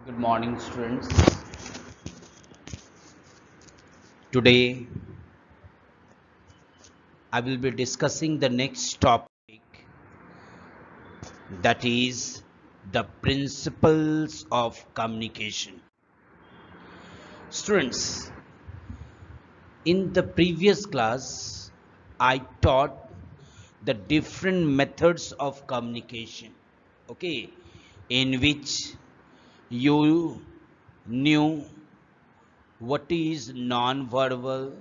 Good morning, students. Today I will be discussing the next topic, that is the principles of communication. Students, in the previous class, I taught the different methods of communication, okay, in which you knew what is non-verbal,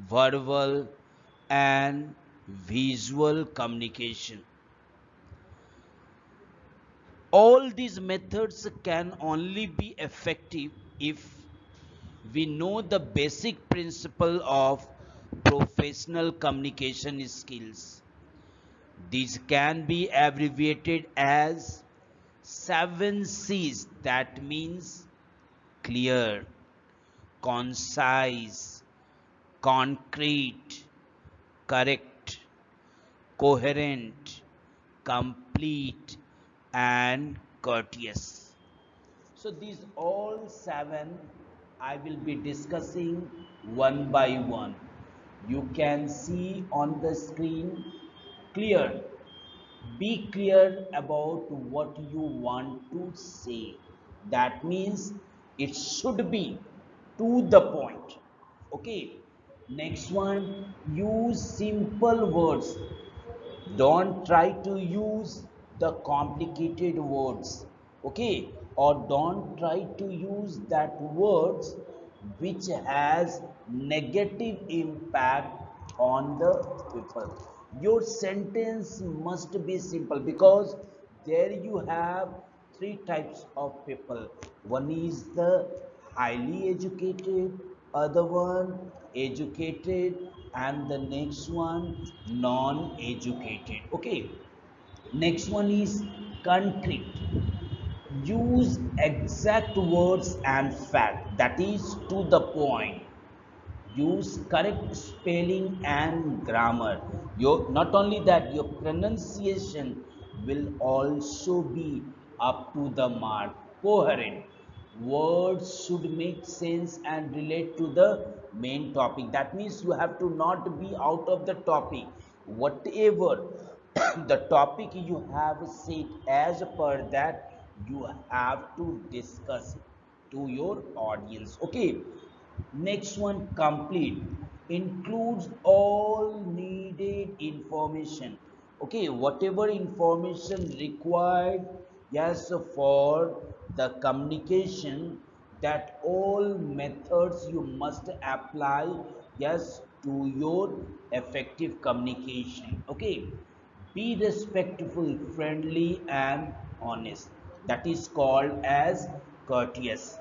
verbal, and visual communication. All these methods can only be effective if we know the basic principle of professional communication skills. These can be abbreviated as 7 C's, that means clear, concise, concrete, correct, coherent, complete, and courteous. So these all 7 I will be discussing one by one. You can see on the screen clear. Be clear about what you want to say. That means it should be to the point. Okay. Next one, use simple words. Don't try to use the complicated words, okay, or don't try to use that words which has negative impact on the people. Your sentence must be simple, because there you have three types of people. One is the highly educated, other one educated, and the next one non-educated. Okay, next one is concrete. Use exact words and fact, that is to the point. Use correct spelling and grammar. Not only that, your pronunciation will also be up to the mark. Coherent words should make sense and relate to the main topic. That means you have to not be out of the topic. Whatever the topic you have said, as per that you have to discuss it to your audience. Okay, next one, complete. Includes all needed information. Okay, whatever information required, yes, for the communication, that all methods you must apply, yes, to your effective communication. Okay, be respectful, friendly, and honest. That is called as courteous.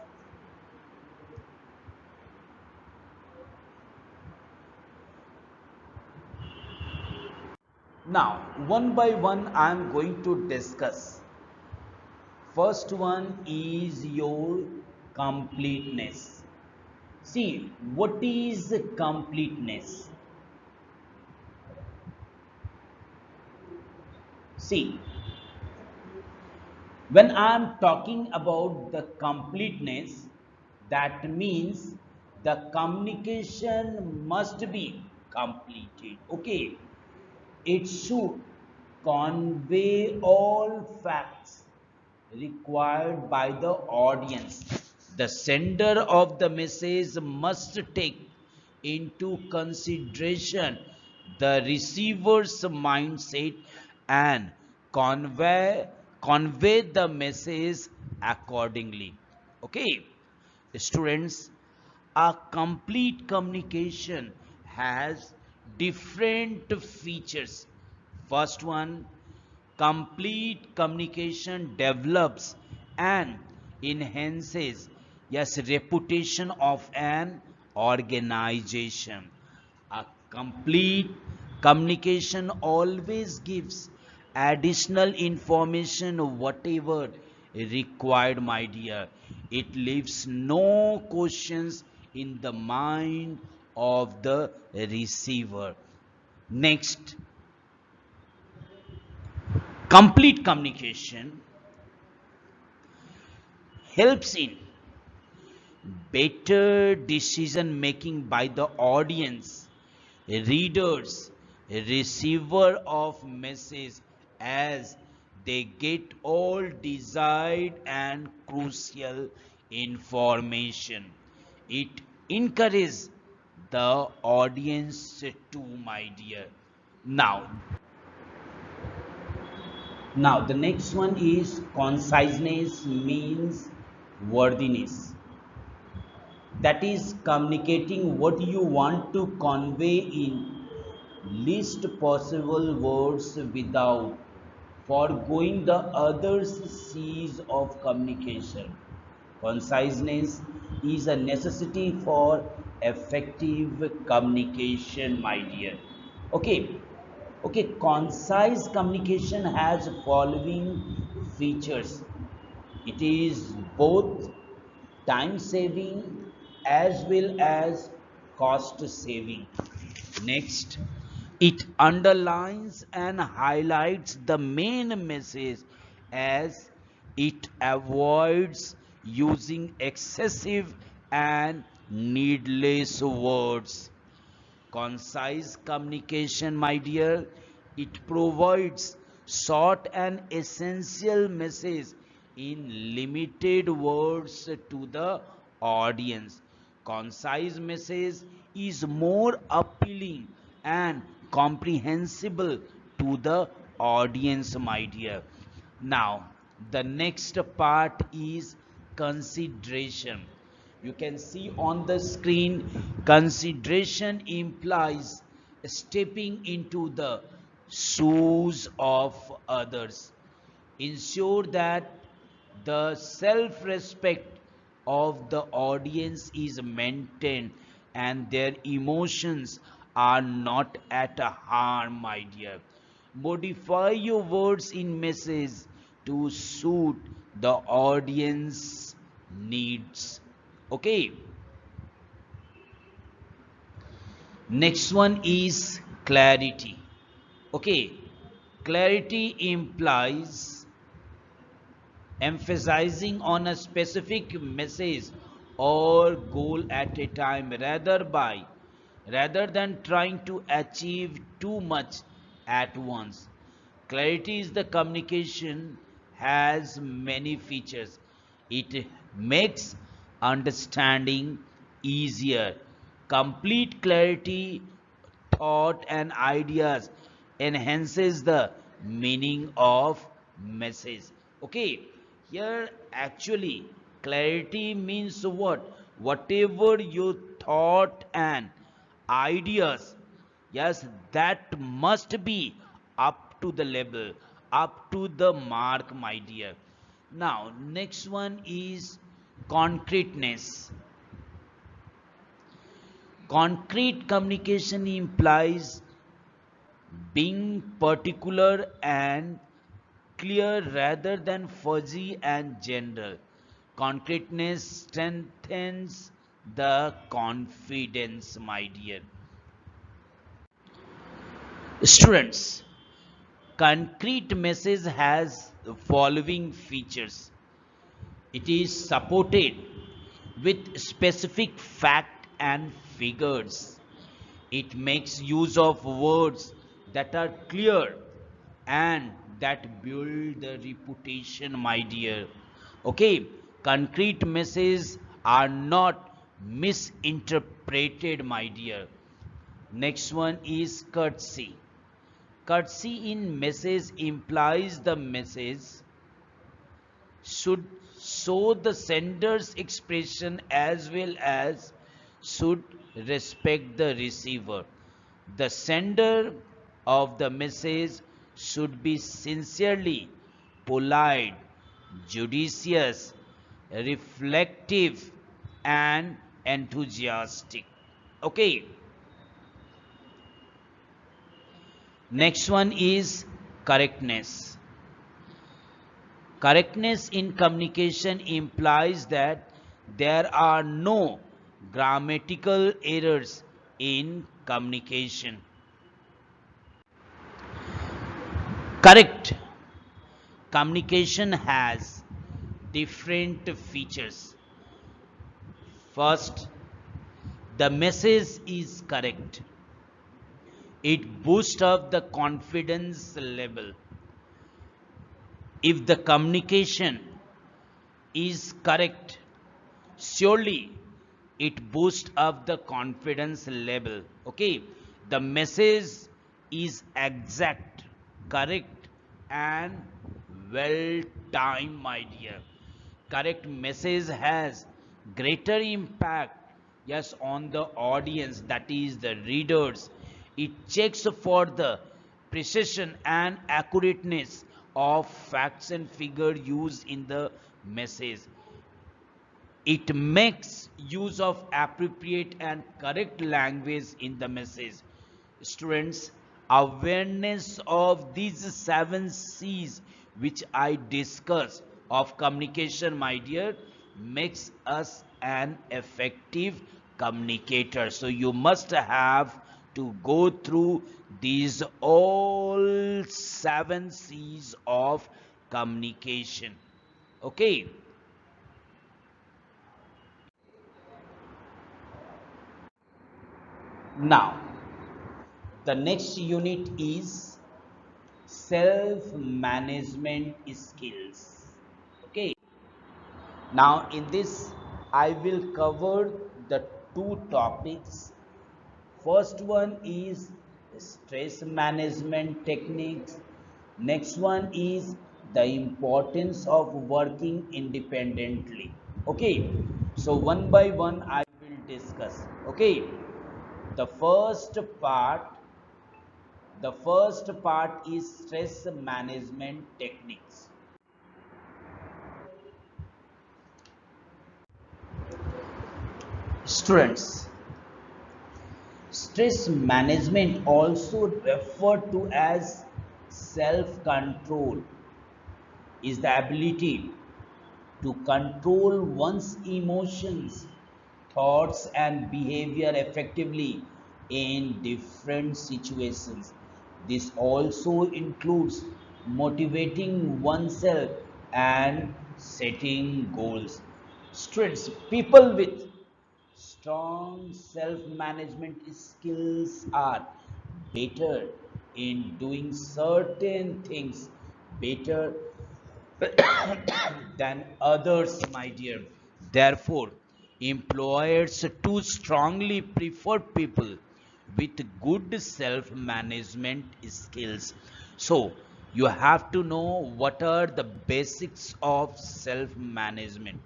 Now, one by one, I am going to discuss. First one is your completeness. See, what is completeness? See, when I am talking about the completeness, that means the communication must be completed. Okay, it should convey all facts required by the audience. The sender of the message must take into consideration the receiver's mindset and convey convey the message accordingly. Okay, students, a complete communication has different features. First one, complete communication develops and enhances, yes, reputation of an organization. A complete communication always gives additional information whatever required, my dear. It leaves no questions in the mind of the receiver. Next, complete communication helps in better decision making by the audience, readers, receiver of message, as they get all desired and crucial information. It encourages the audience to, my dear. Now, the next one is conciseness means worthiness. That is communicating what you want to convey in least possible words without foregoing the other's seas of communication. Conciseness is a necessity for effective communication, my dear. Okay, concise communication has following features. It is both time saving as well as cost saving. Next, it underlines and highlights the main message, as it avoids using excessive and needless words. Concise communication, my dear, it provides short and essential message in limited words to the audience. Concise message is more appealing and comprehensible to the audience, my dear. Now, the next part is consideration. You can see on the screen, consideration implies stepping into the shoes of others. Ensure that the self respect of the audience is maintained and their emotions are not at harm, my dear. Modify your words in message to suit the audience needs. Okay. Next one is clarity. Okay. Clarity implies emphasizing on a specific message or goal at a time, rather than trying to achieve too much at once. Clarity is the communication has many features. It makes understanding easier. Complete clarity, thought and ideas enhances the meaning of message. Okay, here actually clarity means what? Whatever your thought and ideas, yes, that must be up to the level, up to the mark, my dear. Now, next one is concreteness. Concrete communication implies being particular and clear rather than fuzzy and general. Concreteness strengthens the confidence, my dear. Students, concrete message has the following features. It is supported with specific fact and figures. It makes use of words that are clear and that build the reputation, my dear. Okay, concrete messages are not misinterpreted, my dear. Next one is courtesy. Courtesy in message implies the message should show the sender's expression as well as should respect the receiver. The sender of the message should be sincerely polite, judicious, reflective, and enthusiastic. Okay, next one is correctness. Correctness in communication implies that there are no grammatical errors in communication. Correct communication has different features. First, the message is correct. It boosts up the confidence level. If the communication is correct, surely it boosts up the confidence level. Okay, the message is exact, correct, and well timed, my dear. Correct message has greater impact, yes, on the audience, that is the readers. It checks for the precision and accurateness of facts and figure used in the message. It makes use of appropriate and correct language in the message. Students, awareness of these seven C's which I discuss of communication, my dear, makes us an effective communicator. So you must have to go through these all seven C's of communication. Okay. Now, the next unit is self management skills. Okay, now in this I will cover the two topics. First one is stress management techniques. Next one is the importance of working independently. Okay, so one by one I will discuss. Okay, the first part the first part is stress management techniques. Students, stress management, also referred to as self control, is the ability to control one's emotions, thoughts, and behavior effectively in different situations. This also includes motivating oneself and setting goals. Students, people with strong self management skills are better in doing certain things better than others, my dear. Therefore, employers too strongly prefer people with good self management skills. So, you have to know what are the basics of self management.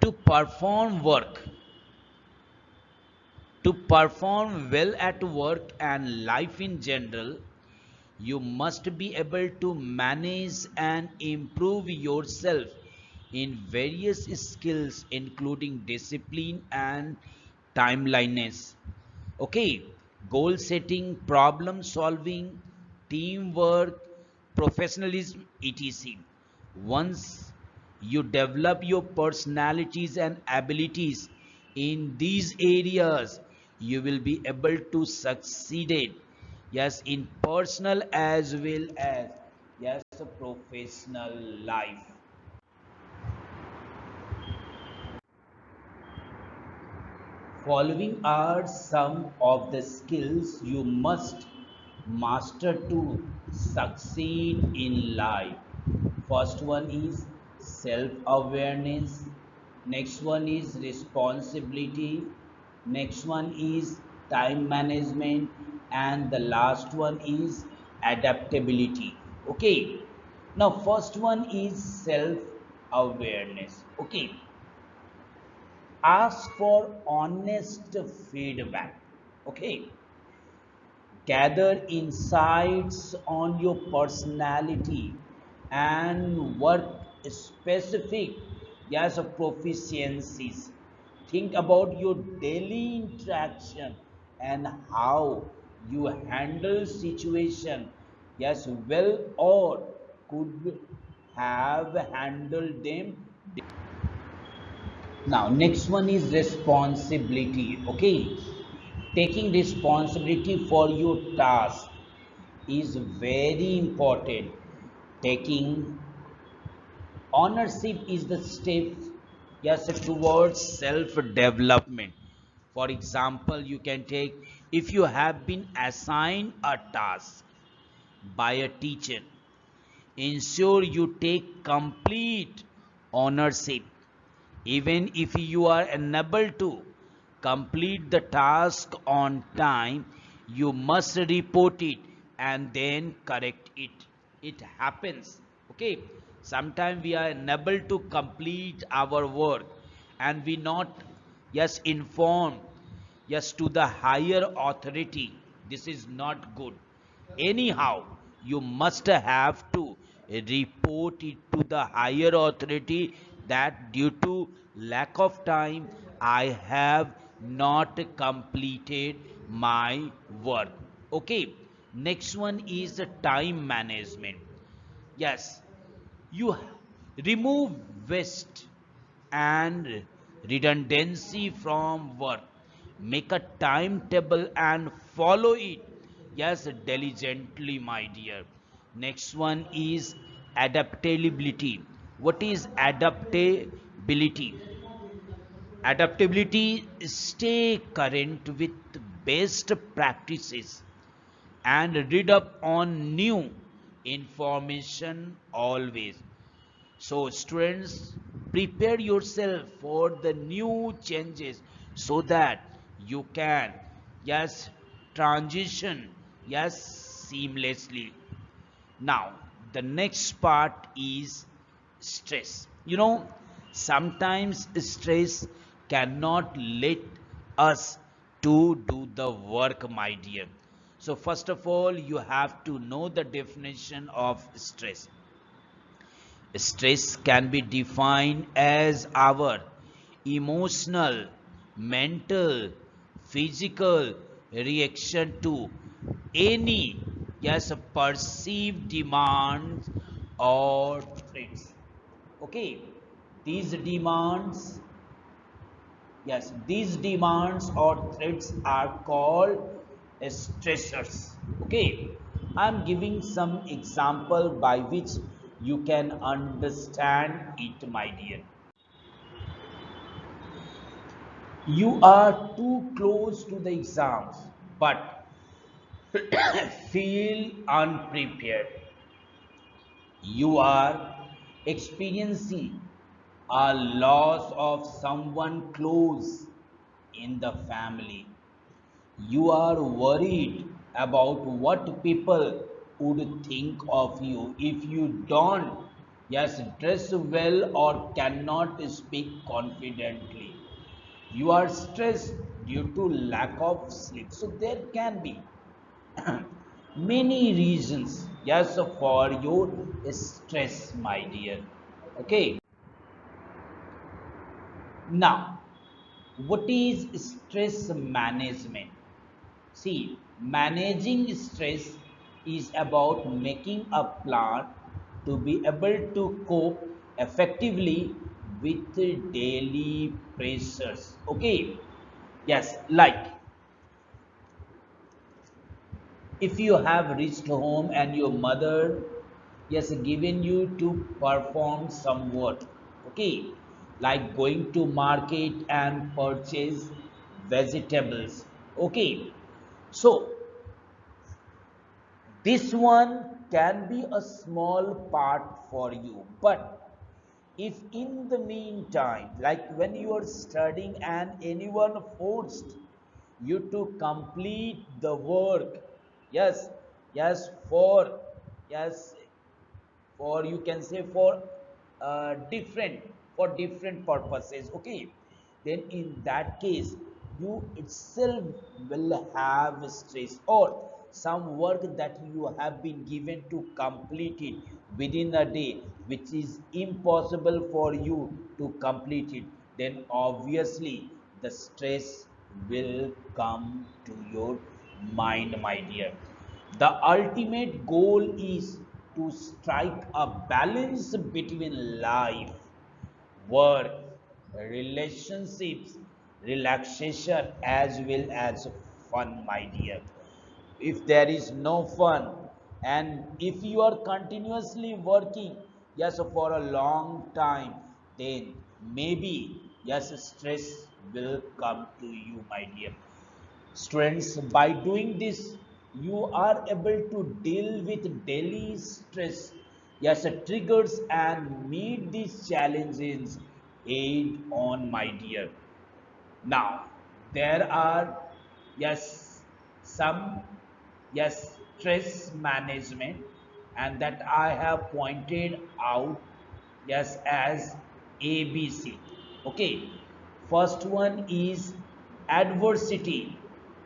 To perform work, to perform well at work and life in general, you must be able to manage and improve yourself in various skills, including discipline and timeliness. Okay, goal setting, problem solving, teamwork, professionalism, etc. Once you develop your personalities and abilities in these areas, you will be able to succeed, yes, in personal as well as, yes, professional life. Following are some of the skills you must master to succeed in life. First one is self awareness, next one is responsibility, next one is time management, and the last one is adaptability. Okay, now first one is self awareness. Okay, ask for honest feedback. Okay, gather insights on your personality and work specific, yes, proficiencies. Think about your daily interaction and how you handle situation, yes, well, or could have handled them. Now, next one is responsibility. Okay, taking responsibility for your task is very important. Taking Ownership is the step, yes, towards self development. For example, you can take, if you have been assigned a task by a teacher, ensure you take complete ownership. Even if you are unable to complete the task on time, you must report it and then correct it. It happens. Okay. Sometimes we are unable to complete our work and we not, yes, informed, yes, to the higher authority. This is not good. Anyhow, you must have to report it to the higher authority that due to lack of time I have not completed my work. Okay. Next one is the time management. Yes, you remove waste and redundancy from work. Make a timetable and follow it, yes, diligently, my dear. Next one is adaptability. What is adaptability? Adaptability is stay current with best practices and read up on new information always. So, students, prepare yourself for the new changes so that you can, yes, transition, yes, seamlessly. Now, the next part is stress. Sometimes stress cannot let us to do the work, my dear. So, first of all, you have to know the definition of stress. Stress can be defined as our emotional, mental, physical reaction to any, yes, perceived demands or threats. Okay, these demands, yes, these demands or threats are called stressors. Okay, I'm giving some example by which you can understand it, my dear. You are too close to the exams but feel unprepared. You are experiencing a loss of someone close in the family. You are worried about what people would think of you if you don't, yes, dress well or cannot speak confidently. You are stressed due to lack of sleep. So there can be many reasons, yes, for your stress, my dear. Okay. Now, what is stress management? See, managing stress is about making a plan to be able to cope effectively with daily pressures. Okay. Yes, like if you have reached home and your mother, yes, given you to perform some work. Okay, like going to market and purchase vegetables. Okay, so this one can be a small part for you, but if in the meantime, like when you are studying and anyone forced you to complete the work, yes, yes, yes, for you can say for different, for different purposes. Okay, then in that case you itself will have stress or some work that you have been given to complete it within a day which is impossible for you to complete it, then obviously the stress will come to your mind, my dear. The ultimate goal is to strike a balance between life, work, relationships, relaxation, as well as fun, my dear. If there is no fun and if you are continuously working, yes, for a long time, then maybe, yes, stress will come to you, my dear students. By doing this, you are able to deal with daily stress, yes, triggers, and meet these challenges head on, my dear. Now, there are, yes, some, yes, stress management, and that I have pointed out, yes, as ABC. Okay, first one is adversity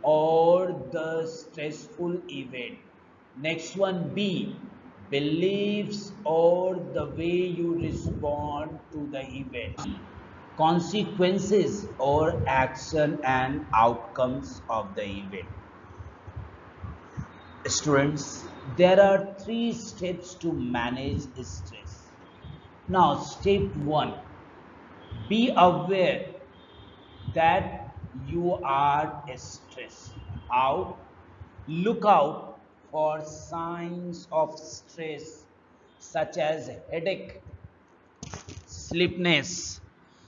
or the stressful event. Next one, B, beliefs or the way you respond to the event. Consequences or action and outcomes of the event. Students, there are three steps to manage stress. Now, step one, be aware that you are stressed. How? Look out for signs of stress such as headache, sleepiness,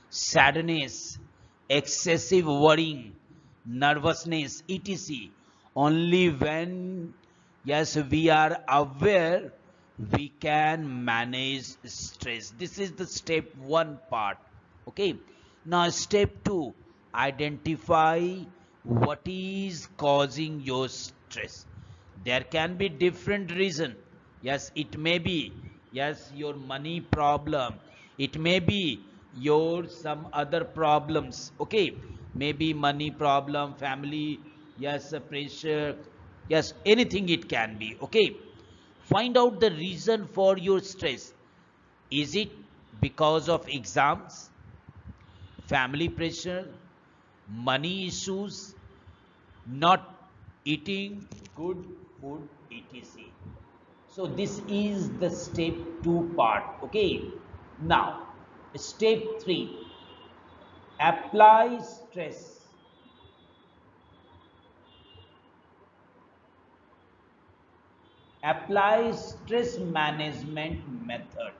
sadness, excessive worrying, nervousness, etc. Only when, yes, we are aware, we can manage stress. This is the step one part. Okay. Now, step two, identify what is causing your stress. There can be different reason. Yes, it may be, yes, your money problem, it may be your some other problems. Okay, maybe money problem, family, yes, pressure, yes, anything it can be. Okay, find out the reason for your stress. Is it because of exams, family pressure, money issues, not eating good food, etc. So this is the step 2 part. Okay. Now, step 3, apply stress. Apply stress management method.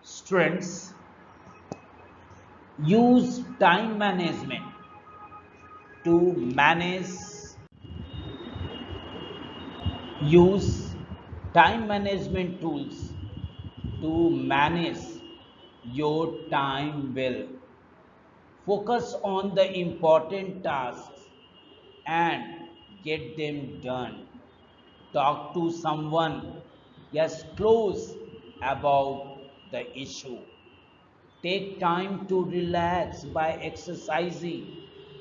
Students, use time management to manage, use time management tools to manage your time well. Focus on the important tasks and get them done. Talk to someone, yes, close about the issue. Take time to relax by exercising,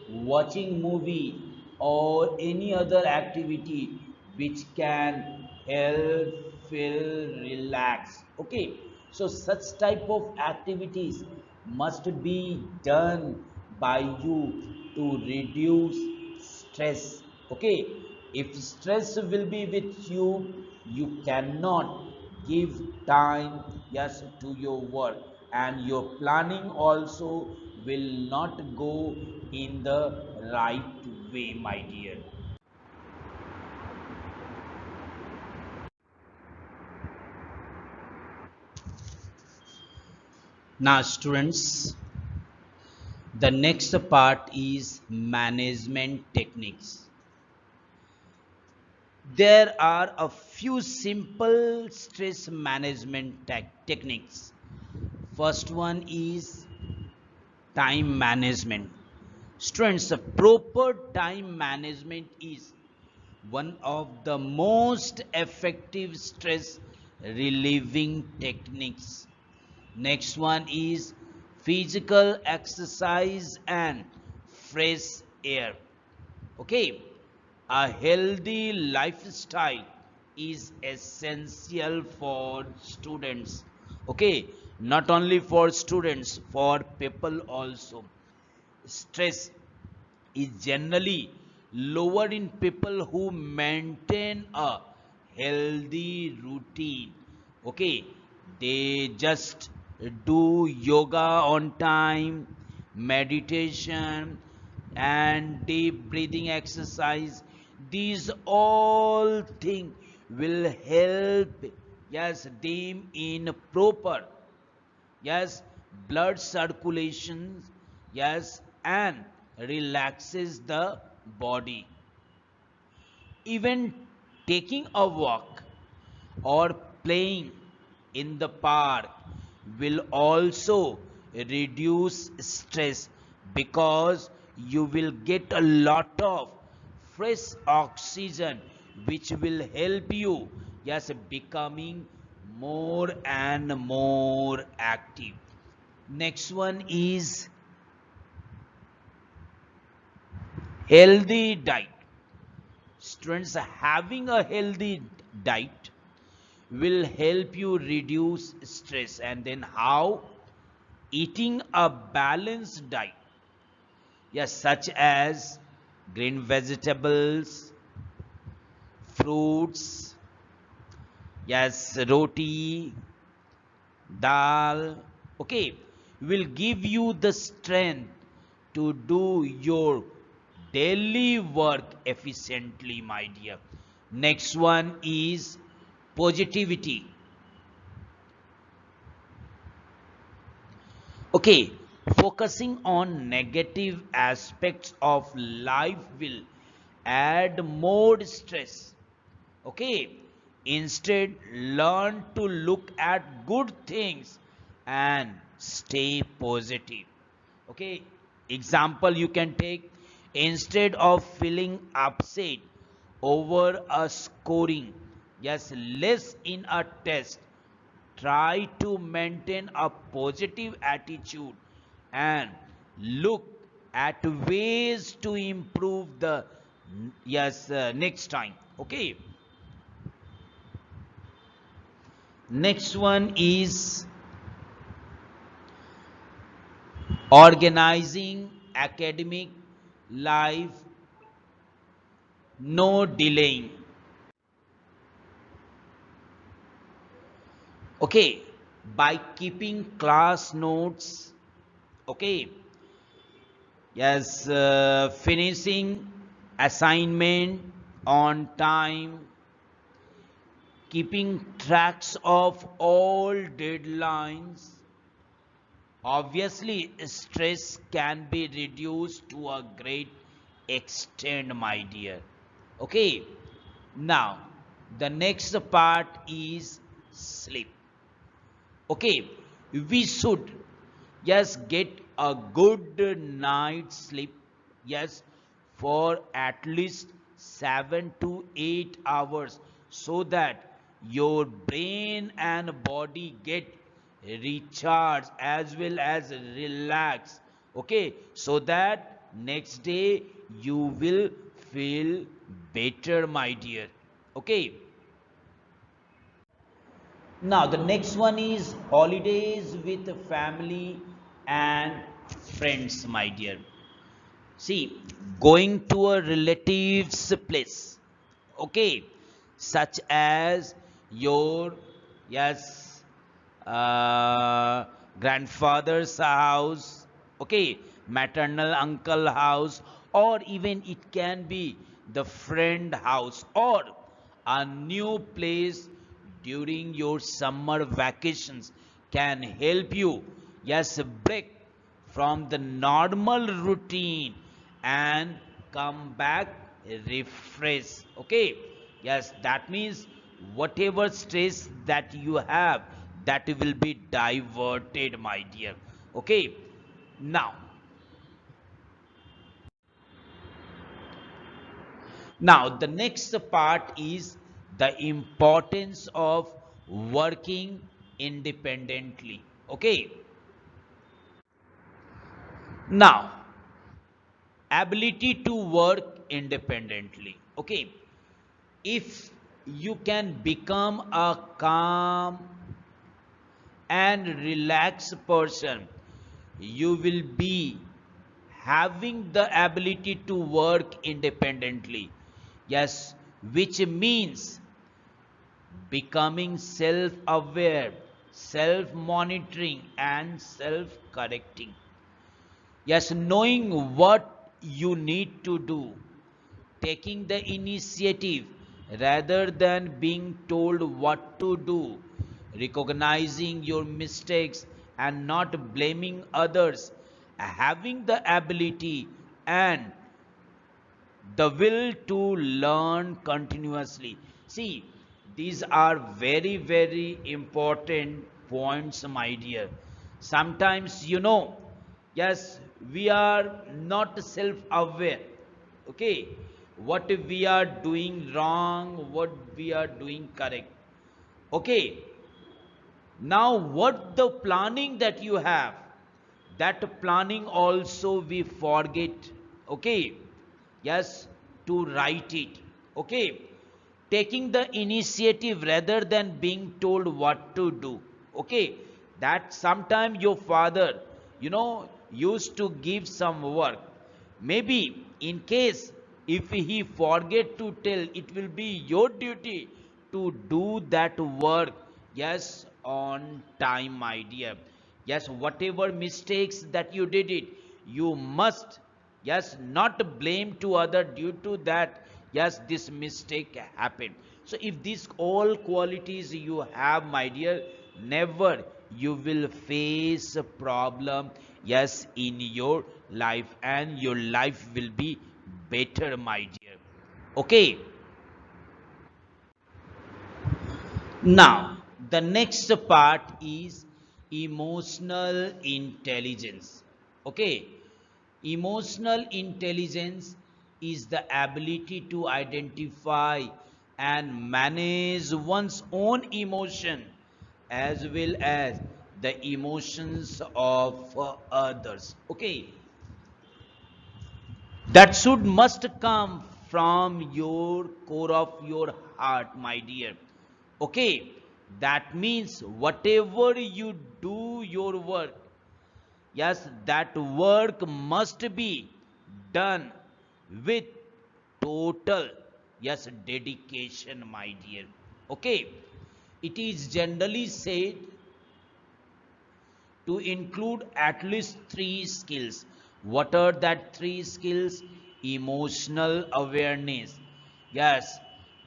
watching movie, or any other activity which can help feel relaxed. Okay, so such type of activities must be done by you to reduce stress. Okay, if stress will be with you, you cannot give time, yes, to your work, and your planning also will not go in the right way, my dear. Now, students, the next part is management techniques. There are a few simple stress management techniques. First one is time management. Students, proper time management is one of the most effective stress relieving techniques. Next one is physical exercise and fresh air. Okay, a healthy lifestyle is essential for students. Okay, not only for students, for people also. Stress is generally lower in people who maintain a healthy routine. Okay, they just do yoga on time, meditation, and deep breathing exercise. These all things will help yes, them in proper, yes, blood circulation, yes, and relaxes the body. Even taking a walk or playing in the park will also reduce stress, because you will get a lot of fresh oxygen, which will help you, yes, becoming more and more active. Next one is healthy diet. Students, having a healthy diet will help you reduce stress. And then how? Eating a balanced diet, yes, such as green vegetables, fruits, yes, roti, dal, okay, will give you the strength to do your daily work efficiently, my dear. Next one is positivity. Okay, focusing on negative aspects of life will add more stress. Okay, instead, learn to look at good things and stay positive. Okay, example you can take: instead of feeling upset over a scoring, yes, less in a test, try to maintain a positive attitude and look at ways to improve the, yes, next time. Okay, next one is organizing academic life, no delaying. Okay, by keeping class notes, okay, yes, finishing assignment on time, keeping tracks of all deadlines. Obviously, stress can be reduced to a great extent, my dear. Okay, now the next part is sleep. Okay, we should, yes, get a good night's sleep, yes, for at least 7 to 8 hours, so that your brain and body get recharged as well as relax. Okay, so that next day you will feel better, my dear. Okay, now, the next one is holidays with family and friends, my dear. See, going to a relative's place, okay, such as your, yes, uh, grandfather's house, okay, maternal uncle house, or even it can be the friend house, or a new place during your summer vacations, can help you, yes, break from the normal routine and come back refreshed. Okay, yes, that means whatever stress that you have, that will be diverted, my dear. Okay, now the next part is the importance of working independently. Okay, now ability to work independently. Okay, if you can become a calm and relaxed person, you will be having the ability to work independently, yes, which means becoming self aware, self monitoring, and self correcting. Yes, knowing what you need to do, taking the initiative, rather than being told what to do, recognizing your mistakes and not blaming others, having the ability and the will to learn continuously. See, these are very, very important points, my dear. Sometimes, yes, we are not self aware. Okay, what we are doing wrong, what we are doing correct. Okay, now what the planning that you have, that planning also we forget. Okay, yes, to write it. Okay, taking the initiative rather than being told what to do. Okay, that sometime your father, used to give some work. Maybe in case if he forget to tell, it will be your duty to do that work, yes, on time, my dear. Yes, whatever mistakes that you did it, you must, yes, not blame to other due to that, yes, this mistake happened. So if these all qualities you have, my dear, never you will face a problem, yes, in your life, and your life will be better, my dear. Okay, now the next part is emotional intelligence. Okay, emotional intelligence is the ability to identify and manage one's own emotion as well as the emotions of others. Okay, that should must come from your core of your heart, my dear. Okay, that means whatever you do your work, yes, that work must be done with total, yes, dedication, my dear. Okay, it is generally said to include at least three skills. What are that three skills? Emotional awareness. Yes.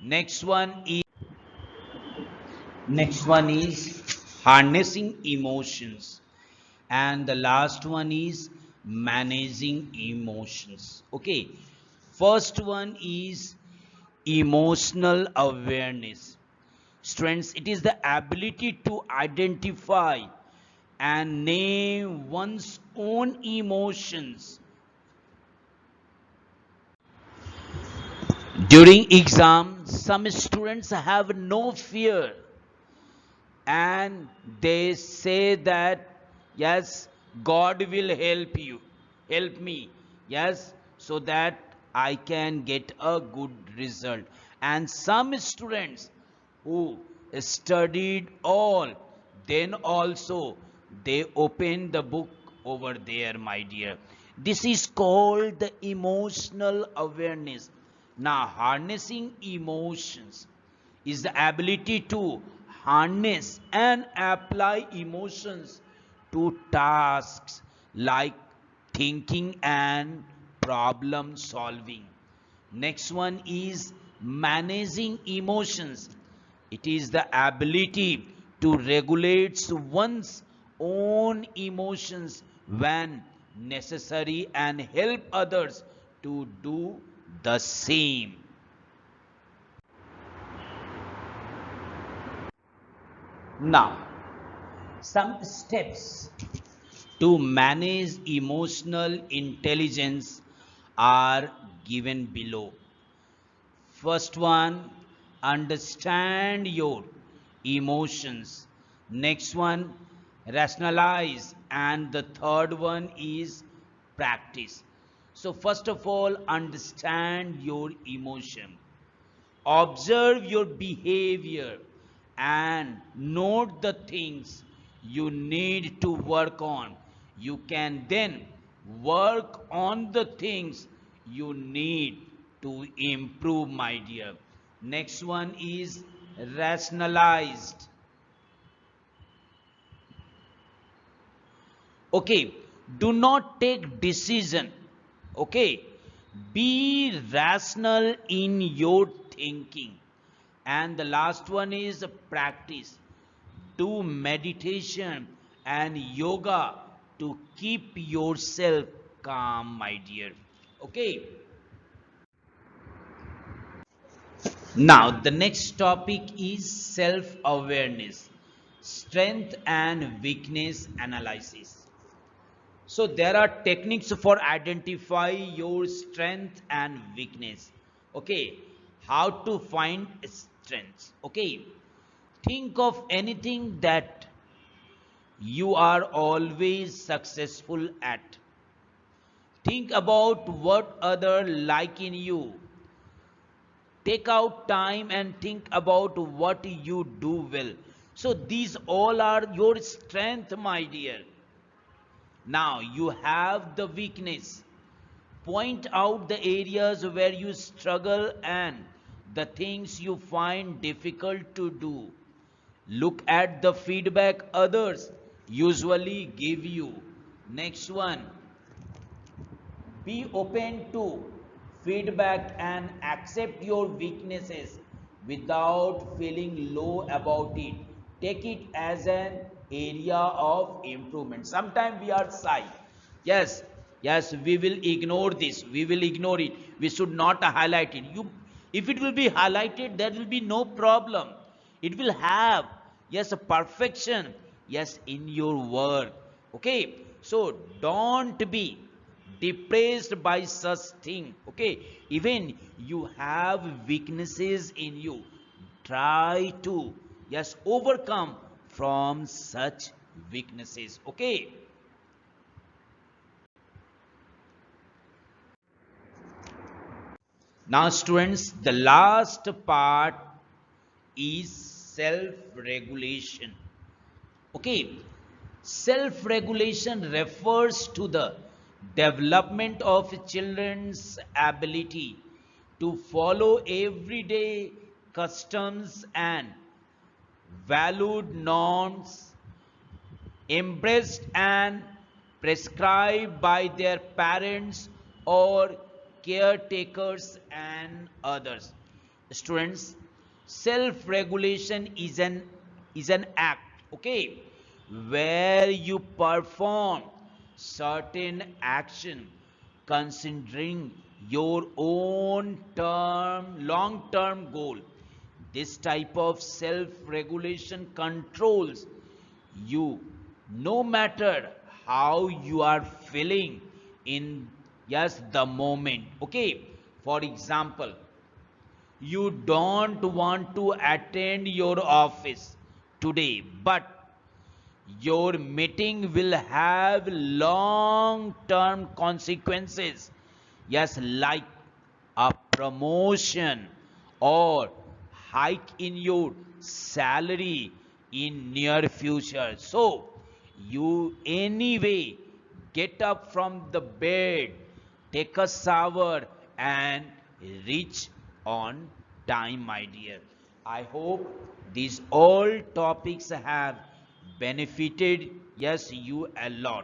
Next one is harnessing emotions. And the last one is managing emotions. Okay. First one is emotional awareness. Strengths, it is the ability to identify and name one's own emotions. During exam, some students have no fear and they say that, yes, God will help me, yes, so that I can get a good result. And some students who studied all, then also they open the book over there, my dear. This is called the emotional awareness. Now, harnessing emotions is the ability to harness and apply emotions to tasks like thinking and problem solving. Next one is managing emotions. It is the ability to regulate one's own emotions when necessary and help others to do the same. Now, some steps to manage emotional intelligence are given below. First one, understand your emotions. Next one, rationalize. And the third one is practice. So, first of all, understand your emotion. Observe your behavior and note the things you need to work on. You can then work on the things you need to improve, my dear. Next one is rationalized. Okay, do not take decision. Okay, be rational in your thinking. And the last one is practice. Do meditation and yoga to keep yourself calm, my dear. Okay. Now, the next topic is self awareness, strength and weakness analysis. So, there are techniques for identify your strength and weakness. Okay, how to find strengths. Okay, think of anything that you are always successful at. Think about what other like in you. Take out time and think about what you do well. So these all are your strength, my dear. Now you have the weakness. Point out the areas where you struggle and the things you find difficult to do. Look at the feedback others usually give you. Next one, be open to feedback and accept your weaknesses without feeling low about it. Take it as an area of improvement. Sometimes we are shy. Yes, yes, we will ignore this. We will ignore it. We should not highlight it. If it will be highlighted, there will be no problem. It will have, yes, a perfection, yes, in your work. Okay, so don't be depressed by such thing. Okay, even you have weaknesses in you, try to, yes, overcome from such weaknesses. Okay. Now students, the last part is self regulation. Okay, self regulation refers to the development of children's ability to follow everyday customs and valued norms embraced and prescribed by their parents or caretakers and others. Students, self regulation is an act, okay, where you perform certain action considering your own long term goal. This type of self regulation controls you no matter how you are feeling in, yes, the moment. Okay, for example, you don't want to attend your office today, but your meeting will have long term consequences, yes, like a promotion or hike in your salary in near future. So you anyway get up from the bed, take a shower and reach on time, my dear. I hope these all topics have benefited, yes, you a lot.